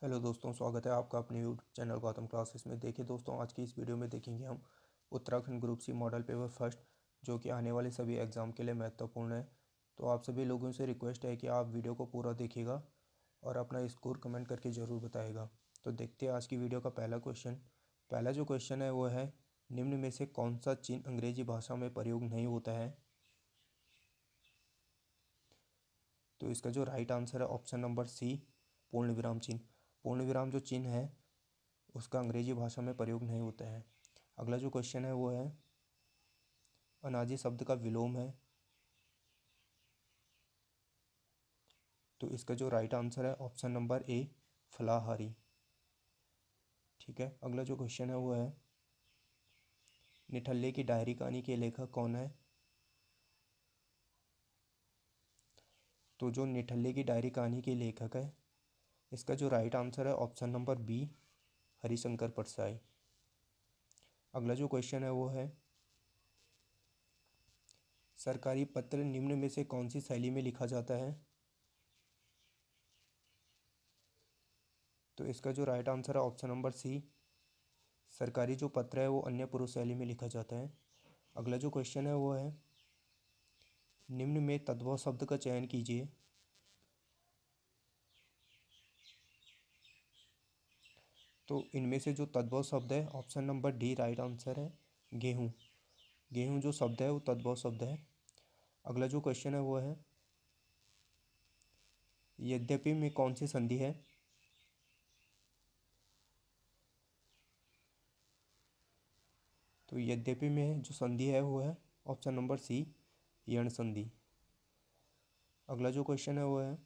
Hello दोस्तों, स्वागत है आपका अपने यूट्यूब चैनल गौतम क्लासेस में। देखिए दोस्तों, आज की इस वीडियो में देखेंगे हम Uttarakhand group C model paper first, जो कि आने वाले सभी एग्ज़ाम के लिए महत्वपूर्ण है। तो आप सभी लोगों से रिक्वेस्ट है कि आप वीडियो को पूरा देखिएगा और अपना स्कोर कमेंट करके ज़रूर बताइएगा। तो देखते हैं आज की वीडियो का पहला क्वेश्चन। पहला जो क्वेश्चन है वो है, निम्न में से कौन सा चिन्ह अंग्रेजी भाषा में प्रयोग नहीं होता है? तो इसका जो राइट आंसर है ऑप्शन नंबर सी, पूर्ण विराम चिन्ह। पूर्ण विराम जो चिन्ह है उसका अंग्रेजी भाषा में प्रयोग नहीं होता है। अगला जो क्वेश्चन है वो है, अनाजी शब्द का विलोम है। तो इसका जो राइट आंसर है ऑप्शन नंबर ए, फलाहारी। ठीक है, अगला जो क्वेश्चन है वो है, निठल्ले की डायरी कहानी के लेखक कौन है? तो जो निठल्ले की डायरी कहानी के लेखक है, इसका जो राइट आंसर है option number B, Harishankar Parsai. अगला जो क्वेश्चन है वो है, सरकारी पत्र निम्न में से कौन सी शैली में लिखा जाता है? तो इसका जो राइट आंसर है ऑप्शन नंबर सी, सरकारी जो पत्र है वो अन्य पुरुष शैली में लिखा जाता है। अगला जो क्वेश्चन है वो है, निम्न में तद्भव शब्द का चयन कीजिए। तो इनमें से जो तद्भव शब्द है, option number D right answer है, गेहूँ। गेहूँ जो शब्द है वो तद्भव शब्द है। अगला जो क्वेश्चन है वो है, यद्यपि में कौन सी संधि है? तो यद्यपि में जो संधि है वो है ऑप्शन नंबर सी, यण संधि। अगला जो क्वेश्चन है वो है,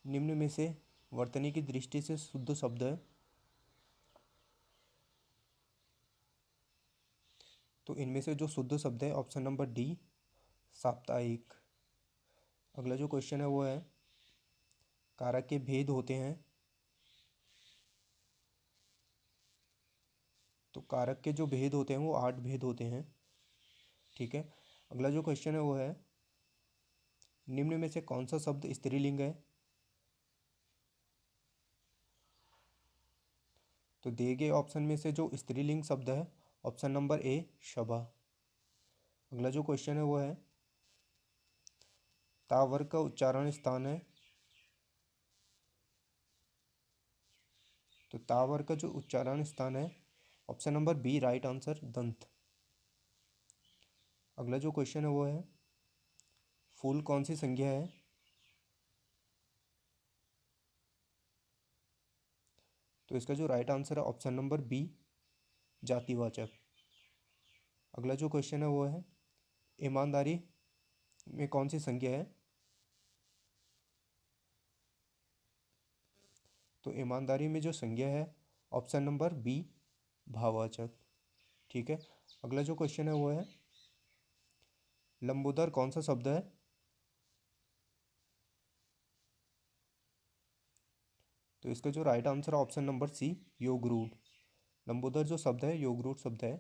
निम्न में से वर्तनी की दृष्टि से शुद्ध शब्द है? तो इनमें से जो शुद्ध शब्द है ऑप्शन नंबर डी, साप्ताहिक। अगला जो क्वेश्चन है वो है, कारक के भेद होते हैं? तो कारक के जो भेद होते हैं वो 8 भेद होते हैं। ठीक है, अगला जो क्वेश्चन है वो है, निम्न में से कौन सा शब्द स्त्रीलिंग है? तो दिए गए ऑप्शन में से जो स्त्रीलिंग शब्द है, ऑप्शन नंबर ए, शबा। अगला जो क्वेश्चन है वो है, ता वर्ग का उच्चारण स्थान है? तो ता वर्ग का जो उच्चारण स्थान है, option number B right answer, दंत। अगला जो क्वेश्चन है वो है, फूल कौन सी संज्ञा है? तो इसका जो राइट आंसर है ऑप्शन नंबर बी, जातिवाचक। अगला जो क्वेश्चन है वो है, ईमानदारी में कौन सी संज्ञा है? तो ईमानदारी में जो संज्ञा है, ऑप्शन नंबर बी, भाववाचक। ठीक है, अगला जो क्वेश्चन है वो है, लंबोदर कौन सा शब्द है? तो इसका जो राइट आंसर है ऑप्शन नंबर सी, योगरूढ़। लंबोदर जो शब्द है योगरूढ़ शब्द है।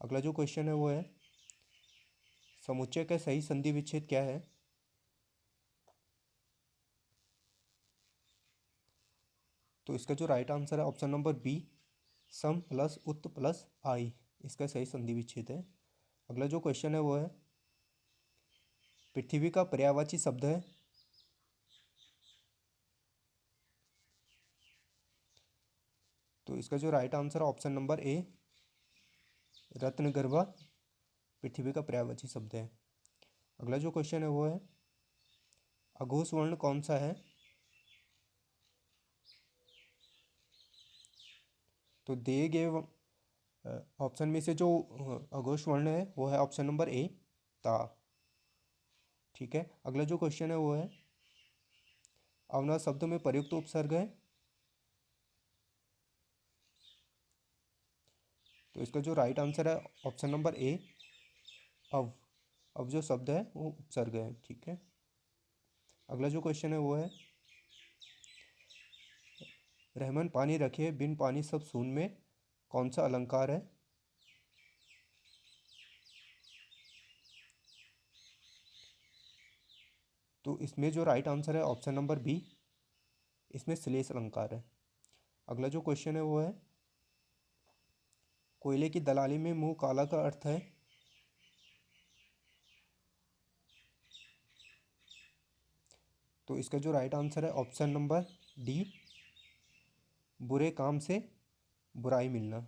अगला जो क्वेश्चन है वो है, समुच्चय का सही संधि विच्छेद क्या है? तो इसका जो राइट आंसर है ऑप्शन नंबर बी, सम प्लस उत प्लस आई, इसका सही संधि विच्छेद है। अगला जो क्वेश्चन है वो है, पृथ्वी का पर्यायवाची शब्द है? तो इसका जो राइट आंसर है ऑप्शन नंबर ए, रत्नगर्भा पृथ्वी का पर्यायवाची शब्द है। अगला जो क्वेश्चन है वो है, अघोष वर्ण कौन सा है? तो दिए गए ऑप्शन में से जो अघोष वर्ण है वो है ऑप्शन नंबर ए, ता। ठीक है, अगला जो क्वेश्चन है वो है, अवना शब्द में प्रयुक्त उपसर्ग है? तो इसका जो राइट आंसर है ऑप्शन नंबर ए, अव। अव जो शब्द है वो उपसर्ग है। ठीक है, अगला जो क्वेश्चन है वो है, रहमान पानी रखे बिन पानी सब सून में कौन सा अलंकार है? तो इसमें जो राइट आंसर है ऑप्शन नंबर बी, इसमें श्लेष अलंकार है। अगला जो क्वेश्चन है वो है कोयले की दलाली में मुंह काला का अर्थ है। तो इसका जो राइट आंसर है ऑप्शन नंबर डी, बुरे काम से बुराई मिलना।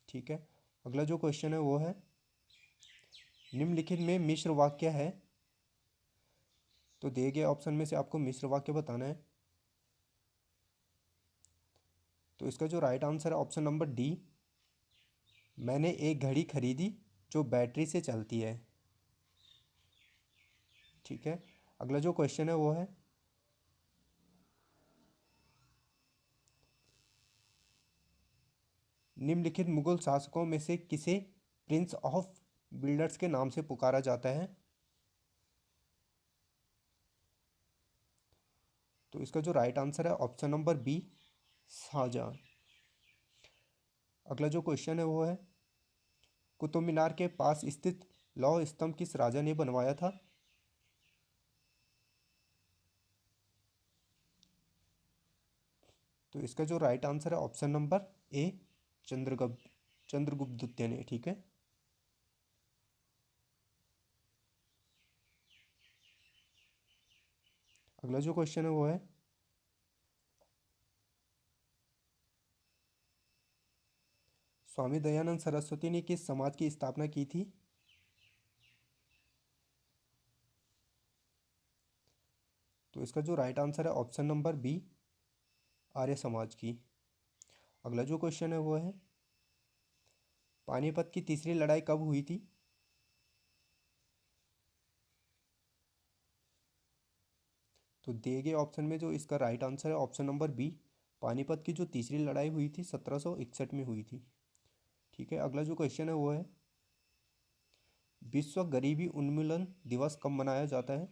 ठीक है। अगला जो क्वेश्चन है वो है निम्नलिखित में मिश्र वाक्य है। तो दिए गए ऑप्शन में से आपको मिश्र वाक्य बताना है। तो इसका जो राइट आंसर है ऑप्शन नंबर डी, मैंने एक घड़ी खरीदी जो बैटरी से चलती है। ठीक है। अगला जो क्वेश्चन है वो है निम्नलिखित मुगल शासकों में से किसे प्रिंस ऑफ बिल्डर्स के नाम से पुकारा जाता है। तो इसका जो राइट आंसर है ऑप्शन नंबर बी, शाहजहां। अगला जो क्वेश्चन है वो है कुतुब मीनार के पास स्थित लौह स्तंभ किस राजा ने बनवाया था। तो इसका जो राइट आंसर है ऑप्शन नंबर ए, चंद्रगुप्त द्वितीय ने। ठीक है। अगला जो क्वेश्चन है वो है स्वामी दयानंद सरस्वती ने किस समाज की स्थापना की थी। तो इसका जो राइट आंसर है option number B, Arya Samaj की। अगला जो क्वेश्चन है वो है पानीपत की तीसरी लड़ाई कब हुई थी। तो दिए गए ऑप्शन में जो इसका राइट आंसर है ऑप्शन नंबर बी, पानीपत की जो तीसरी लड़ाई हुई थी 1761 में हुई थी। ठीक है। अगला जो क्वेश्चन है वो है विश्व गरीबी उन्मूलन दिवस कब मनाया जाता है।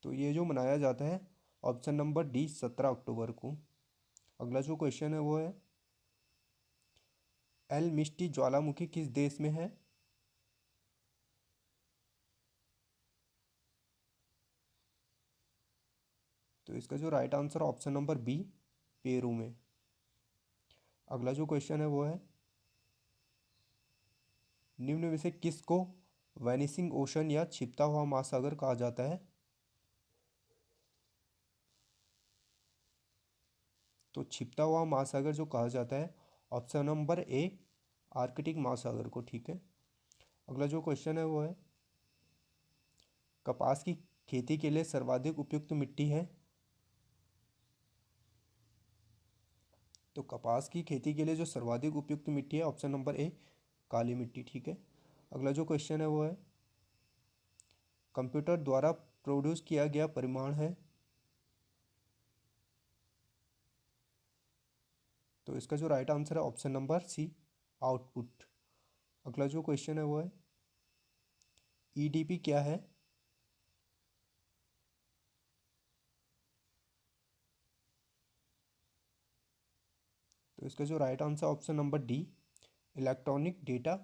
तो ये जो मनाया जाता है ऑप्शन नंबर डी, 17 अक्टूबर को। अगला जो क्वेश्चन है वो है एल मिस्टी ज्वालामुखी किस देश में है। तो इसका जो right answer option number B, Peru में। अगला जो क्वेश्चन है वो है निम्न में से किसको वैनिसिंग ओशन या छिपता हुआ महासागर कहा जाता है। तो छिपता हुआ महासागर जो कहा जाता है ऑप्शन नंबर ए, आर्कटिक महासागर को। ठीक है। अगला जो क्वेश्चन है वो है कपास की खेती के लिए सर्वाधिक उपयुक्त मिट्टी है। तो कपास की खेती के लिए जो सर्वाधिक उपयुक्त मिट्टी है ऑप्शन नंबर ए, काली मिट्टी। ठीक है। अगला जो क्वेश्चन है वो है कंप्यूटर द्वारा प्रोड्यूस किया गया परिमाण है। तो इसका जो राइट आंसर है ऑप्शन नंबर सी, आउटपुट। अगला जो क्वेश्चन है वो है ईडीपी क्या है। तो इसका जो right answer option number D, electronic data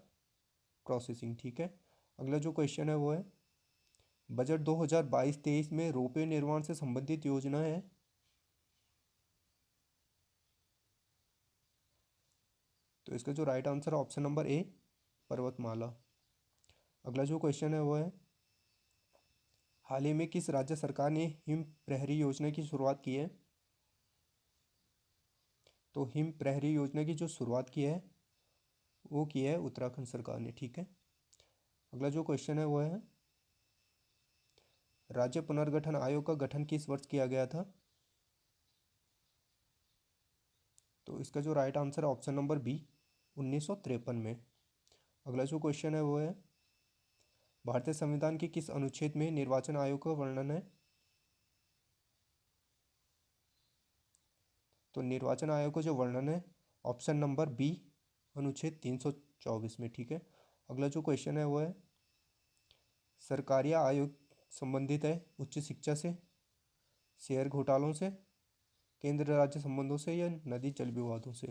processing. ठीक है। अगला जो क्वेश्चन है वो है बजट 2022-23 में रोपवे निर्माण से संबंधित योजना है। तो इसका जो राइट आंसर है ऑप्शन नंबर ए, पर्वतमाला। अगला जो क्वेश्चन है वो है हाल ही में किस राज्य सरकार ने हिम प्रहरी योजना की शुरुआत की है। तो हिम प्रहरी योजना की जो शुरुआत की है वो की है उत्तराखंड सरकार ने। ठीक है। अगला जो क्वेश्चन है वो है राज्य पुनर्गठन आयोग का गठन किस वर्ष किया गया था। तो इसका जो राइट आंसर है ऑप्शन नंबर बी, 1953 में। अगला जो क्वेश्चन है वो है भारतीय संविधान के किस अनुच्छेद में निर्वाचन आयोग का वर्णन है। तो निर्वाचन आयोग का जो वर्णन है ऑप्शन नंबर बी, अनुच्छेद 324 में। ठीक है। अगला जो क्वेश्चन है वो है सरकारिया आयोग संबंधित है उच्च शिक्षा से, शेयर घोटालों से, केंद्र राज्य संबंधों से या नदी जल विवादों से।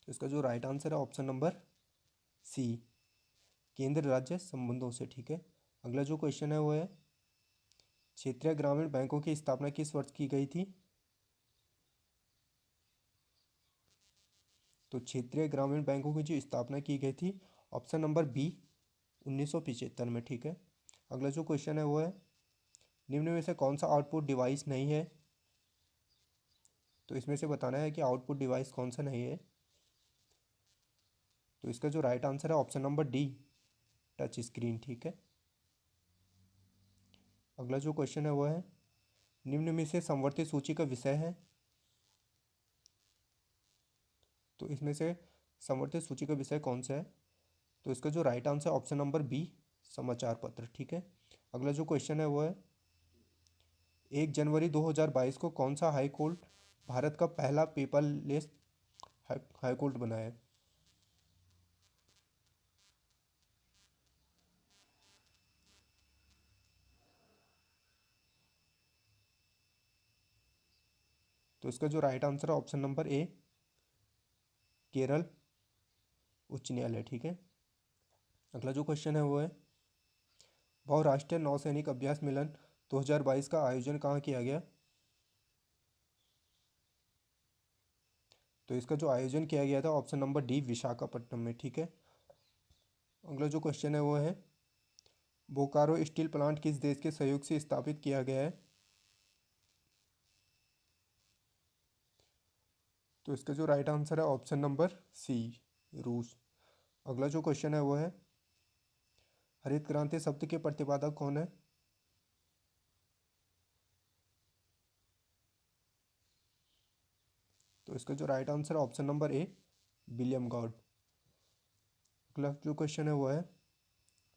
तो इसका जो राइट आंसर है ऑप्शन नंबर सी केंद्र राज्य संबंधों से। ठीक है, अगला जो क्वेश्चन है वो है क्षेत्रीय ग्रामीण बैंकों की स्थापना किस वर्ष की गई थी? तो क्षेत्रीय ग्रामीण बैंकों की जो स्थापना की गई थी, ऑप्शन नंबर बी 1975 में। ठीक है, अगला जो क्वेश्चन है वो है निम्न में से कौन सा आउटपुट डिवाइस नहीं है? तो इसमें से बताना है कि आउटपुट डिवाइस कौन सा नहीं है। तो इसका जो राइट आंसर है option number D touch screen. ठीक है, अगला जो क्वेश्चन है वो है निम्न में से समवर्ती सूची का विषय है? तो इसमें से समवर्ती सूची का विषय कौन सा है? तो इसका जो राइट आंसर है ऑप्शन नंबर बी समाचार पत्र। ठीक है, अगला जो क्वेश्चन है वो है 1 जनवरी 2022 को कौन सा हाई कोर्ट भारत का पहला पेपरलेस हाई कोर्ट बना है? तो इसका जो राइट आंसर है ऑप्शन नंबर ए केरल उच्च न्यायालय। ठीक है, अगला जो क्वेश्चन है वो है बहुराष्ट्रीय नौसैनिक अभ्यास मिलन 2022 का आयोजन कहाँ किया गया? तो इसका जो आयोजन किया गया था ऑप्शन नंबर डी विशाखापट्टनम में। ठीक है, अगला जो क्वेश्चन है वो है बोकारो स्टील प्लांट किस देश के सहयोग से स्थापित किया गया है? तो इसका जो राइट आंसर है ऑप्शन नंबर सी रूस। अगला जो क्वेश्चन है वो है हरित क्रांति शब्द के प्रतिपादक कौन है? तो इसका जो राइट आंसर है option number A William God. अगला जो क्वेश्चन है वो है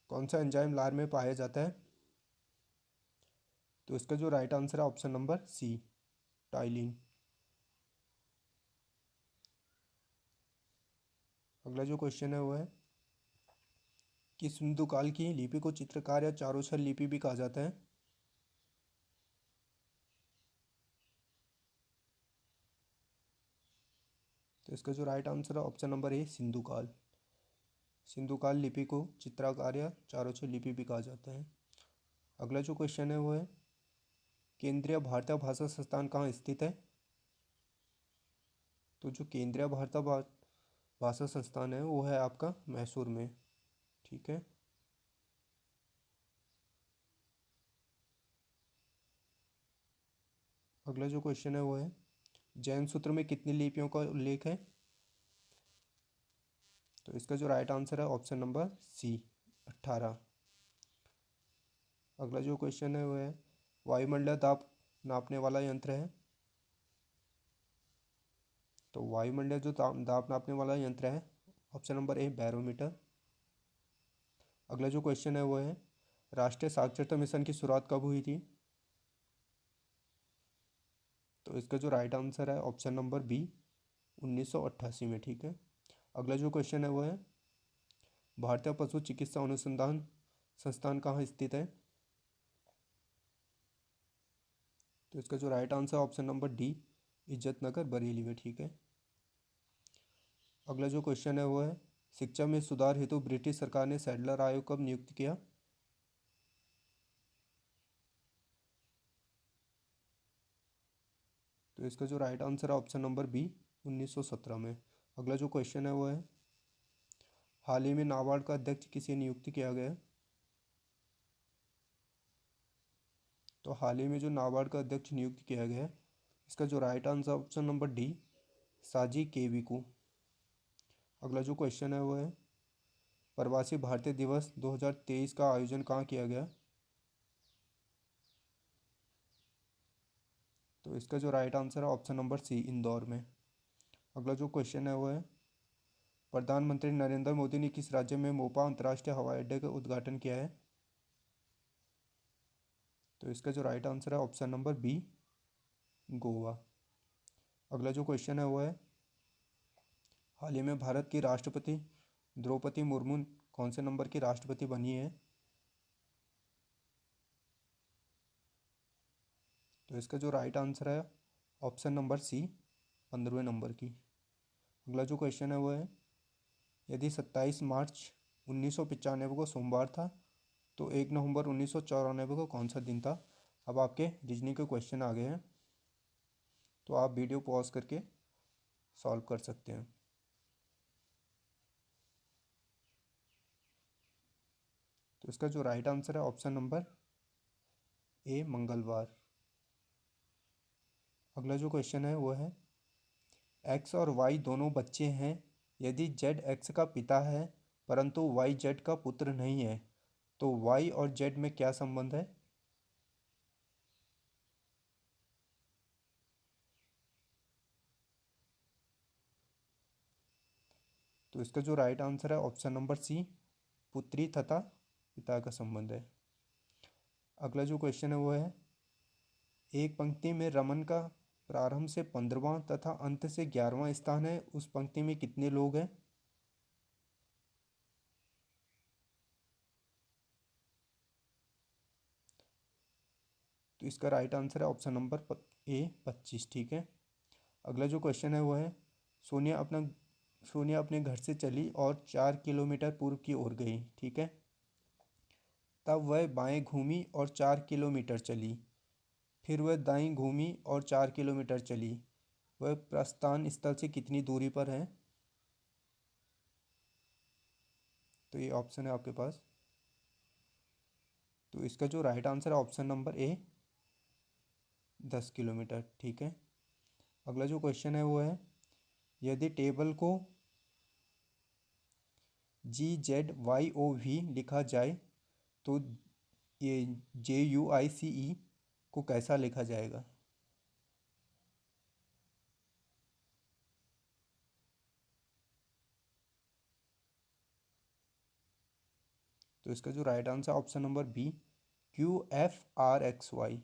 कौन सा एंजाइम लार में पाया जाता है? तो इसका जो राइट आंसर है ऑप्शन नंबर सी टाइलिन। अगला जो क्वेश्चन है वो है कि सिंधु काल की लिपि को चित्रकार या चारोक्षर लिपि भी कहा जाता है? तो इसका जो राइट आंसर है ऑप्शन नंबर ए सिंधु काल। सिंधु काल लिपि को चित्राकार या चारोक्षर लिपि भी कहा जाता है। अगला जो क्वेश्चन है वो है केंद्रीय भारतीय भाषा संस्थान कहाँ स्थित है? तो जो केंद्रीय भारतीय भाषा संस्थान है वो है आपका मैसूर में। ठीक है, अगला जो क्वेश्चन है वो है जैन सूत्र में कितनी लिपियों का उल्लेख है? तो इसका जो राइट आंसर है ऑप्शन नंबर सी 18। अगला जो क्वेश्चन है वो है वायुमंडलीय दाब नापने वाला यंत्र है? तो वायुमंडलीय जो दाब नापने वाला यंत्र है ऑप्शन नंबर ए बैरोमीटर। अगला जो क्वेश्चन है वो है राष्ट्रीय साक्षरता मिशन की शुरुआत कब हुई थी? तो इसका जो राइट आंसर है ऑप्शन नंबर बी 1988 में। ठीक है, अगला जो क्वेश्चन है वो है भारतीय पशु चिकित्सा अनुसंधान संस्थान कहाँ स्थित है? तो इसका जो right answer option number D Izzatnagar Bareilly में। ठीक है, अगला जो क्वेश्चन है वो है शिक्षा में सुधार हेतु ब्रिटिश सरकार ने सैडलर आयोग कब नियुक्त किया? तो इसका जो राइट आंसर है ऑप्शन नंबर बी 1917 में। अगला जो क्वेश्चन है वो है हाल ही में नाबार्ड का अध्यक्ष किसे नियुक्त किया गया है? तो हाल ही में जो नाबार्ड का अध्यक्ष नियुक्त किया गया है इसका जो right answer option number D साजी केवी को। अगला जो क्वेश्चन है वो है प्रवासी भारतीय दिवस 2023 का आयोजन कहाँ किया गया? तो इसका जो राइट आंसर है ऑप्शन नंबर सी इंदौर में। अगला जो क्वेश्चन है वो है प्रधानमंत्री नरेंद्र मोदी ने किस राज्य में मोपा अंतर्राष्ट्रीय हवाई अड्डे का उद्घाटन किया है? तो इसका जो राइट आंसर है ऑप्शन नंबर बी गोवा। अगला जो क्वेश्चन है वो है हाल ही में भारत की राष्ट्रपति द्रौपदी मुर्मू कौन से नंबर की राष्ट्रपति बनी है? तो इसका जो राइट आंसर है ऑप्शन नंबर सी 15वें नंबर की। अगला जो क्वेश्चन है वो है यदि 27 मार्च 1995 को सोमवार था तो 1 नवंबर 1994 को कौन सा दिन था। अब आपके रीजनिंग के क्वेश्चन आ गए हैं, तो आप वीडियो पॉज करके सॉल्व कर सकते हैं। तो इसका जो राइट आंसर है ऑप्शन नंबर ए, मंगलवार। अगला जो क्वेश्चन है वो है एक्स और वाई दोनों बच्चे हैं। यदि जेड एक्स का पिता है परंतु वाई जेड का पुत्र नहीं है तो वाई और जेड में क्या संबंध है। तो इसका जो राइट आंसर है ऑप्शन नंबर सी, पुत्री तथा पिता का संबंध है। अगला जो क्वेश्चन है वो है एक पंक्ति में रमन का प्रारंभ से 15वां तथा अंत से 11वां स्थान है, उस पंक्ति में कितने लोग हैं। तो इसका राइट आंसर है ऑप्शन नंबर ए, 25। ठीक है। अगला जो क्वेश्चन है वो है सोनिया अपना सोनिया अपने घर से चली और 4 किलोमीटर पूर्व की ओर गई। ठीक है। तब वह बाएं घूमी और 4 किलोमीटर चली। फिर वह दाईं घूमी और 4 किलोमीटर चली। वह प्रस्थान स्थल से कितनी दूरी पर है। तो ये ऑप्शन है आपके पास। तो इसका जो राइट आंसर है ऑप्शन नंबर ए, 10 किलोमीटर। ठीक है। अगला जो क्वेश्चन है वो है यदि टेबल को GZYOV लिखा जाए तो ये JUICE को कैसा लिखा जाएगा। तो इसका जो right answer option number B, QFRXY।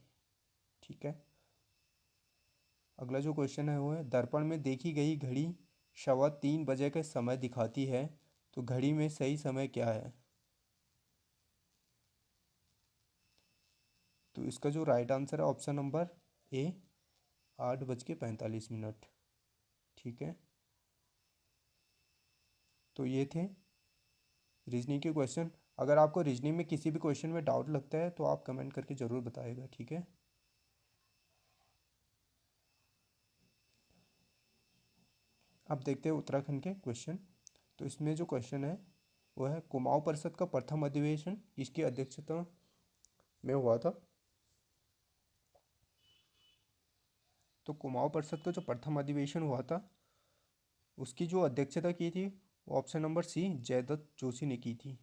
ठीक है। अगला जो क्वेश्चन है वो है दर्पण में देखी गई घड़ी 3:15 के समय दिखाती है, तो घड़ी में सही समय क्या है। तो इसका जो राइट आंसर है ऑप्शन नंबर ए, 8:45। ठीक है। तो ये थे रीजनिंग के क्वेश्चन। अगर आपको रीजनिंग में किसी भी क्वेश्चन में डाउट लगता है तो आप कमेंट करके ज़रूर बताइएगा। ठीक है। अब देखते हैं उत्तराखंड के क्वेश्चन। तो इसमें जो क्वेश्चन है वो है कुमाऊं परिषद का प्रथम अधिवेशन इसकी अध्यक्षता में हुआ था। तो कुमाऊं परिषद का जो प्रथम अधिवेशन हुआ था उसकी जो अध्यक्षता की थी वो option number C, Jaydatt Joshi ने की थी।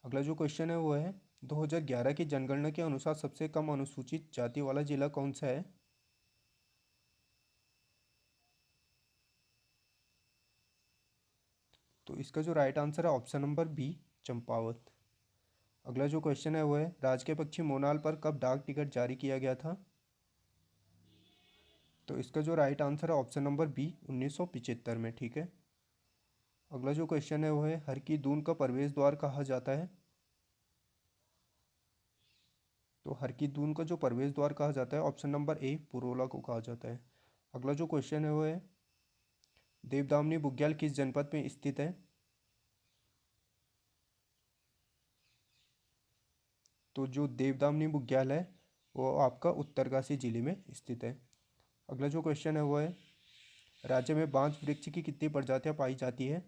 अगला जो क्वेश्चन है वो है 2011 की जनगणना के अनुसार सबसे कम अनुसूचित जाति वाला जिला कौन सा है। तो इसका जो राइट आंसर है ऑप्शन नंबर बी, चंपावत। अगला जो क्वेश्चन है वो है राजकीय पक्षी मोनाल पर कब डाक टिकट जारी किया गया था। तो इसका जो राइट आंसर है ऑप्शन नंबर बी, 1975 में। ठीक है। अगला जो क्वेश्चन है वो है हर की दून का प्रवेश द्वार कहा जाता है। तो हर की दून का जो प्रवेश द्वार कहा जाता है ऑप्शन नंबर ए, पुरोला को कहा जाता है। अगला जो क्वेश्चन है वो है देवदामनी बुग्याल किस जनपद में स्थित है। तो जो देवदामनी बुग्याल है वो आपका उत्तरकाशी जिले में स्थित है। अगला जो क्वेश्चन है वो है राज्य में बांस वृक्ष की कितनी प्रजातियां पाई जाती है।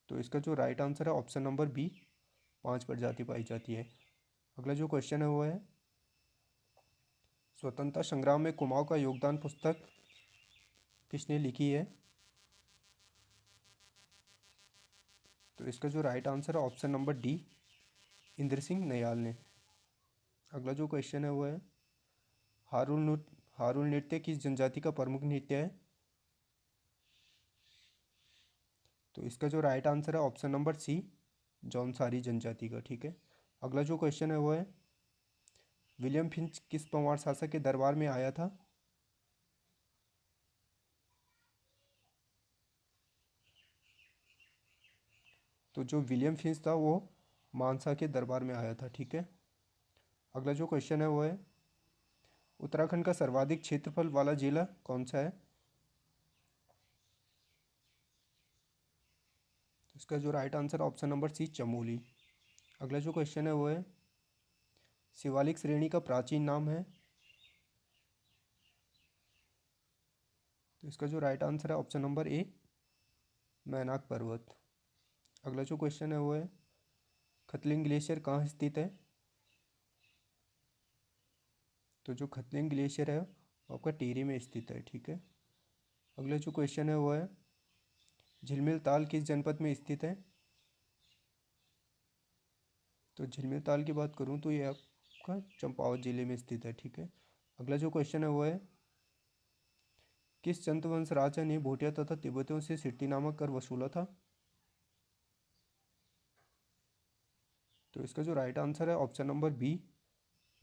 तो इसका जो राइट आंसर है ऑप्शन नंबर बी, 5 प्रजाति पाई जाती है। अगला जो क्वेश्चन है वो है स्वतंत्रता संग्राम में कुमाऊं का योगदान पुस्तक किसने लिखी है। तो इसका जो राइट आंसर है option number D, Indra Singh Nayal ने। अगला जो क्वेश्चन है वो है हारुल नृत्य किस जनजाति का प्रमुख नृत्य है। तो इसका जो राइट आंसर है ऑप्शन नंबर सी, जौनसारी जनजाति का। ठीक है। अगला जो क्वेश्चन है वो है विलियम फिंच किस पंवार शासक के दरबार में आया था। तो जो विलियम फिंच था वो मानसा के दरबार में आया था। ठीक है। अगला जो क्वेश्चन है वो है उत्तराखंड का सर्वाधिक क्षेत्रफल वाला जिला कौन सा है। इसका जो right answer option number C Chamoli. अगला जो क्वेश्चन है वो है शिवालिक श्रेणी का प्राचीन नाम है। तो इसका जो राइट आंसर है ऑप्शन नंबर ए मैनाक पर्वत। अगला जो क्वेश्चन है वो है खतलिंग ग्लेशियर कहाँ स्थित है। तो जो खतलिंग ग्लेशियर है वो आपका टिहरी में स्थित है, ठीक है। अगला जो क्वेश्चन है वो है झिलमिल ताल किस जनपद में स्थित है। तो झिलमिल ताल की बात करूँ तो ये आपका चंपावत जिले में स्थित है, ठीक है। अगला जो क्वेश्चन है वो है किस चंद्रवंश राजा ने भूटिया तथा तिब्बतियों से सिट्टी नामक कर वसूला था। तो इसका जो राइट आंसर है ऑप्शन नंबर बी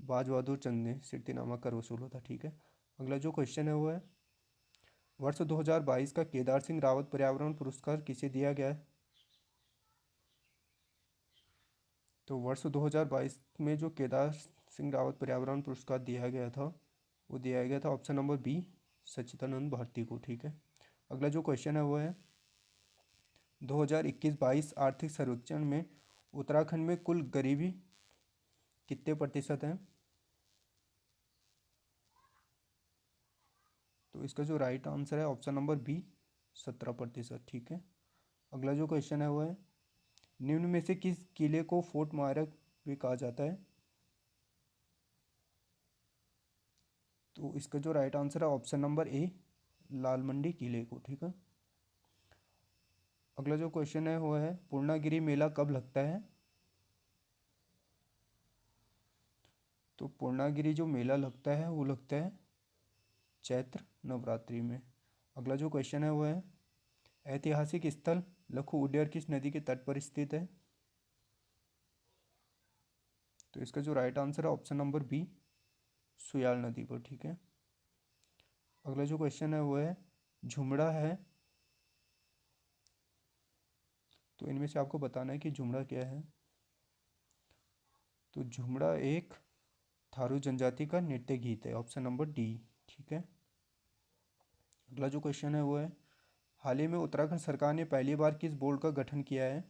बाज बहादुर चंद ने सिट्टी नामक कर वसूला था, ठीक है। अगला जो क्वेश्चन है वो है वर्ष 2022 का केदार सिंह रावत पर्यावरण पुरस्कार किसे दिया गया है। तो वर्ष 2022 में जो केदार सिंह रावत पर्यावरण पुरस्कार दिया गया था वो दिया गया था ऑप्शन नंबर बी सच्चिदानंद भारती को, ठीक है। अगला जो क्वेश्चन है वो है 2021-22 आर्थिक सर्वेक्षण में उत्तराखंड में कुल गरीबी कितने प्रतिशत है। तो इसका जो राइट आंसर है ऑप्शन नंबर बी 17%, ठीक है। अगला जो क्वेश्चन है वो है निम्न में से किस किले को फोर्ट मारक भी कहा जाता है। तो इसका जो राइट आंसर है ऑप्शन नंबर ए लाल मंडी किले को, ठीक है। अगला जो क्वेश्चन है वो है पूर्णागिरी मेला कब लगता है। तो पूर्णागिरी जो मेला लगता है वो लगता है चैत्र नवरात्रि में। अगला जो क्वेश्चन है वो है ऐतिहासिक स्थल लखू उड्डयन किस नदी के तट पर स्थित है। तो इसका जो राइट आंसर है ऑप्शन नंबर बी सुयाल नदी पर, ठीक है। अगला जो क्वेश्चन है वो है झुमड़ा है। तो इनमें से आपको बताना है कि झुमड़ा क्या है। तो झुमड़ा एक थारू जनजाति का नृत्य गीत है, ऑप्शन नंबर डी, ठीक है। अगला जो क्वेश्चन है वो है हाल ही में उत्तराखंड सरकार ने पहली बार किस बोर्ड का गठन किया है।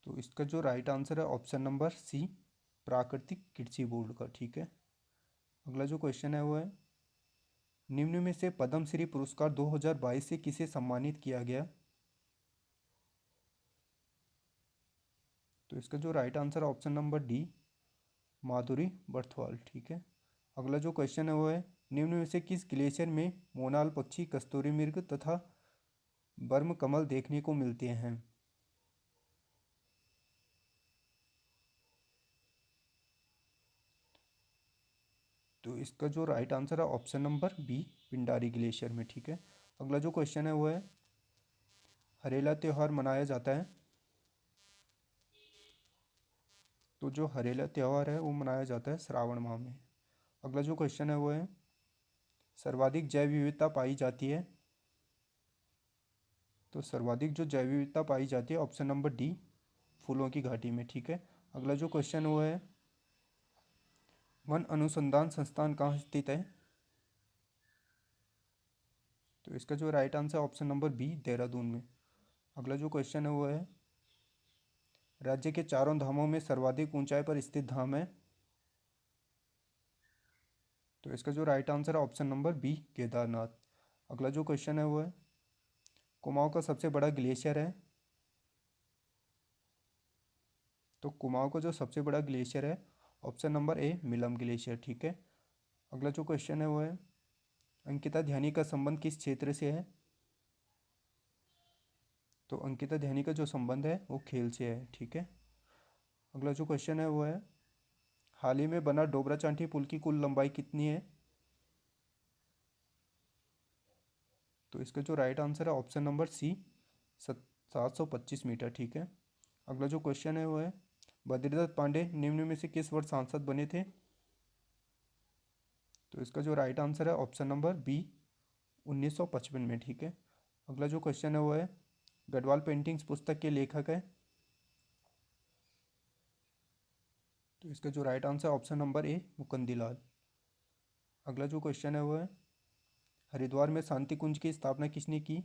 तो इसका जो राइट आंसर है ऑप्शन नंबर सी प्राकृतिक कृषि बोर्ड का, ठीक है। अगला जो क्वेश्चन है वो है निम्न में से पद्मश्री पुरस्कार 2022 से किसे सम्मानित किया गया। तो इसका जो right answer option number D Madhuri Barthwal, ठीक है। अगला जो क्वेश्चन है वो है निम्न में से किस ग्लेशियर में मोनाल पक्षी कस्तूरी मृग तथा बर्म कमल देखने को मिलते हैं। तो इसका जो राइट आंसर है option number B Pindari glacier में, ठीक है। अगला जो क्वेश्चन है वो है हरेला त्यौहार मनाया जाता है। तो जो हरेला त्यौहार है वो मनाया जाता है श्रावण माह में। अगला जो क्वेश्चन है वो है सर्वाधिक जैव विविधता पाई जाती है। तो सर्वाधिक जो जैव विविधता पाई जाती है ऑप्शन नंबर डी फूलों की घाटी में, ठीक है। अगला जो क्वेश्चन वो है वन अनुसंधान संस्थान कहाँ स्थित है। तो इसका जो right answer option number B Dehradun में। अगला जो क्वेश्चन है वो है राज्य के चारों धामों में सर्वाधिक ऊंचाई पर स्थित धाम है। तो इसका जो राइट आंसर है ऑप्शन नंबर बी केदारनाथ। अगला जो क्वेश्चन है वो है कुमाऊं का सबसे बड़ा ग्लेशियर है। तो कुमाऊं का जो सबसे बड़ा ग्लेशियर है option number A Milam glacier, ठीक है। अगला जो क्वेश्चन है वो है अंकिता ध्यानी का संबंध किस क्षेत्र से है। तो अंकिता ध्यानी का जो संबंध है वो खेल से है, ठीक है। अगला जो क्वेश्चन है वो है हाल ही में बना डोबरा चांठी पुल की कुल लंबाई कितनी है। तो इसका जो राइट आंसर है ऑप्शन नंबर सी 725 मीटर, ठीक है। अगला जो क्वेश्चन है वो है बद्रीदत्त पांडे निम्न में से किस वर्ष सांसद बने थे। तो इसका जो राइट आंसर है ऑप्शन नंबर बी 1955 में, ठीक है। अगला जो क्वेश्चन है वो है गढ़वाल पेंटिंग्स पुस्तक के लेखक है। तो इसका जो right answer option number A Mukundilal. अगला जो क्वेश्चन है वो है हरिद्वार में शांति कुंज की स्थापना किसने की?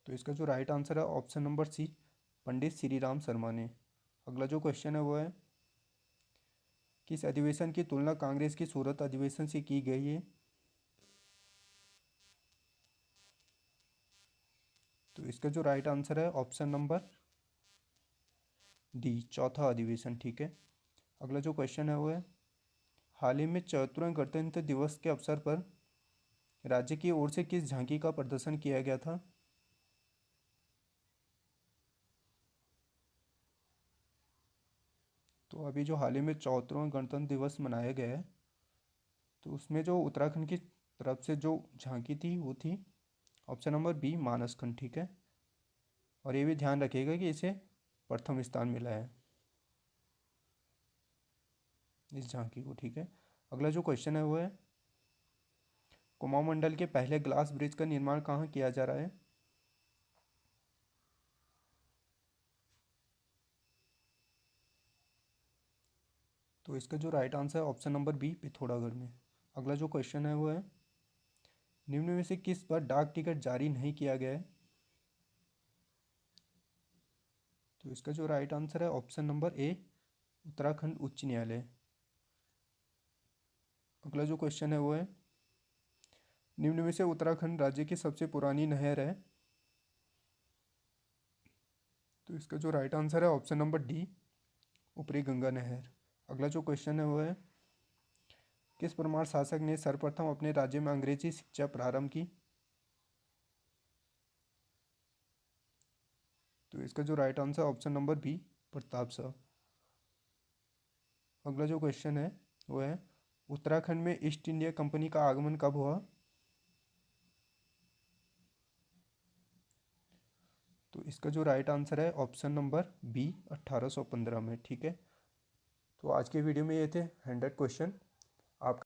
तो इसका जो राइट आंसर है ऑप्शन नंबर सी, पंडित श्री राम शर्मा ने। अगला जो क्वेश्चन है वो है, किस अधिवेशन की तुलना कांग्रेस की सूरत अधिवेशन से की गई है? तो इसका जो राइट आंसर है ऑप्शन नंबर डी, चौथा अधिवेशन। ठीक है। अगला जो क्वेश्चन है वो है, हाल ही में 74वें गणतंत्र दिवस के अवसर पर राज्य की ओर से किस झांकी का प्रदर्शन किया गया था? तो अभी जो हाल ही में 74वां गणतंत्र दिवस मनाया गया है, तो उसमें जो उत्तराखंड की तरफ से जो झांकी थी वो थी ऑप्शन नंबर बी, मानस खंड। ठीक है। और ये भी ध्यान रखिएगा कि इसे प्रथम स्थान मिला है इस झांकी को। ठीक है। अगला जो क्वेश्चन है वो है, कुमाऊं मंडल के पहले ग्लास ब्रिज का निर्माण कहाँ किया जा रहा है? तो इसका जो राइट आंसर है ऑप्शन नंबर बी, पिथौरागढ़ में। अगला जो क्वेश्चन है वो है, निम्न में से किस पर डाक टिकट जारी नहीं किया गया है? तो इसका जो राइट आंसर है ऑप्शन नंबर ए, उत्तराखंड उच्च न्यायालय। अगला जो क्वेश्चन है वो है, निम्न में से उत्तराखंड राज्य की सबसे पुरानी नहर है? तो इसका जो राइट आंसर है ऑप्शन नंबर डी, ऊपरी गंगा नहर। अगला जो क्वेश्चन है वो है, किस परमार शासक ने सर्वप्रथम अपने राज्य में अंग्रेजी शिक्षा प्रारंभ की? तो इसका जो right answer option number B, Pratap Shah. अगला जो क्वेश्चन है वो है, उत्तराखंड में ईस्ट इंडिया कंपनी का आगमन कब हुआ? तो इसका जो राइट आंसर है ऑप्शन नंबर बी, 1815 में। ठीक है। तो आज के वीडियो में ये थे 100 क्वेश्चन। आप